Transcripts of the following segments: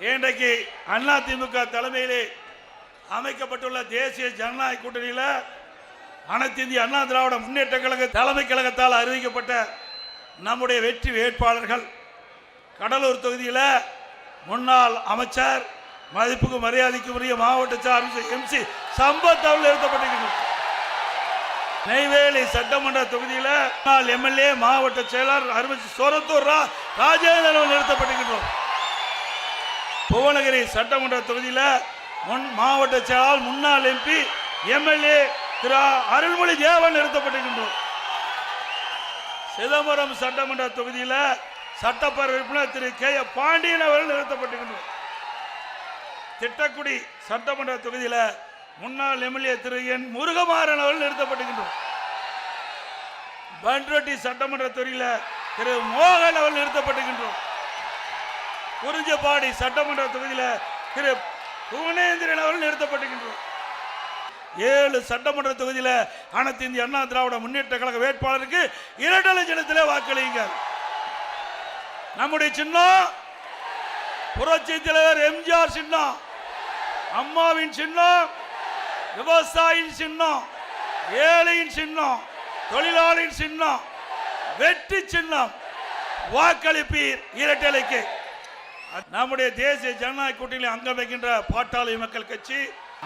இன்றைக்கு அதிமுக தலைமையிலே அமைக்கப்பட்டுள்ள தேசிய ஜனநாயக கூட்டணியில் அனைத்து இந்திய அண்ணா திராவிட முன்னேற்ற கழக தலைமை கழகத்தால் அறிவிக்கப்பட்ட நம்முடைய வெற்றி வேட்பாளர்கள் கடலூர் தொகுதியில் முன்னாள் அமைச்சர் மதிப்புக்கு மரியாதைக்கு உரிய மாவட்ட சார்பு MC சம்பத் அவர்கள் நிறுத்தப்பட்டிருக்கிறார். நெய்வேலி சட்டமன்ற தொகுதியில் முன்னாள் MLA மாவட்ட செயலர் அருமை சோரத்தூர் ராஜேந்திரன் நிறுத்தப்பட்டிருக்கிறோம். புவனகிரி சட்டமன்ற தொகுதியில் மாவட்ட செயலாளர் முன்னாள் MP MLA திரு அருள்மொழி தேவன் நிறுத்தப்பட்டிருக்கின்றோம். சிதம்பரம் சட்டமன்ற தொகுதியில் சட்டப்பேரவை உறுப்பினர் திரு K. பாண்டியன் அவர்கள் நிறுத்தப்பட்டிருக்கின்றோம். திட்டக்குடி சட்டமன்ற தொகுதியில் முன்னாள் MLA திரு N. முருகமாறன் அவர்கள் நிறுத்தப்பட்டிருக்கின்றோம். பன்ருட்டி சட்டமன்ற தொகுதியில் திரு மோகன் அவர்கள் நிறுத்தப்பட்டிருக்கின்றோம். குறிஞ்சிப்பாடி சட்டமன்ற தொகுதியில் திரு புவனேந்திரன் அவர்கள் நிறுத்தப்பட்டிருக்கின்றோம். 7 சட்டமன்ற தொகுதியில் அனைத்து இந்திய அண்ணா திராவிட முன்னேற்ற கழக வேட்பாளருக்கு இரட்டலை சின்னத்திலே வாக்களியுங்கள். நம்முடைய சின்னம் புரட்சி தலைவர் MGR சின்னம், அம்மாவின் சின்னம், விவசாயியின் சின்னம், ஏழையின் சின்னம், தொழிலாளியின் சின்னம், வெற்றி சின்னம். வாக்களிப்பீர் இரட்டலைக்கு. நம்முடைய தேசிய ஜனநாயக கூட்டணியில் அங்கம் வைக்கின்ற பாட்டாளி மக்கள் கட்சி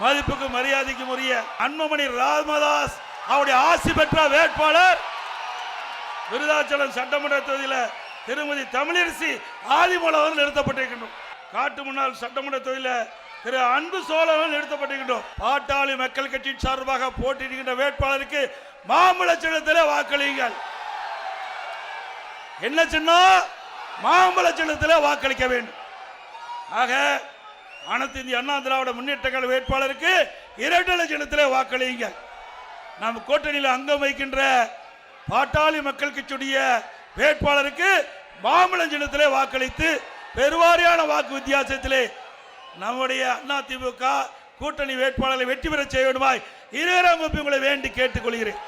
மதிப்புக்கு மரியாதைக்கு உரிய அன்புமணி ராமதாஸ் அவருடைய ஆசி பெற்ற வேட்பாளர் விருதாச்சலம் சட்டமன்ற தொகுதியில் திருமதி தமிழரசி ஆதிமூலம் நிறுத்தப்பட்டிருக்கின்றோம். காட்டு முன்னாள் சட்டமன்ற தொகுதியில் திரு அன்பு சோழன் நிறுத்தப்பட்டிருக்கின்றோம். பாட்டாளி மக்கள் கட்சியின் சார்பாக போட்டியிடுகின்ற வேட்பாளருக்கு மாம்பழ சின்னத்திலே வாக்களியுங்கள். என்ன சின்னம்? மாம்பழ சின்னத்திலே வாக்களிக்க வேண்டும். ஆக அனைத்து இந்திய அண்ணா திராவிட முன்னேற்ற கழக வேட்பாளருக்கு இரட்டலை சின்னத்திலே வாக்களியுங்கள். நம் கூட்டணியில் அங்கம் வைக்கின்ற பாட்டாளி மக்கள் கட்சியுடைய வேட்பாளருக்கு மாம்பழ சின்னத்திலே வாக்களித்து பெருவாரியான வாக்கு வித்தியாசத்திலே நம்முடைய அதிமுக கூட்டணி வேட்பாளர்களை வெற்றி பெற செய்ய வேண்டுமாய் இருவரும் உங்களை வேண்டி கேட்டுக்கொள்கிறேன்.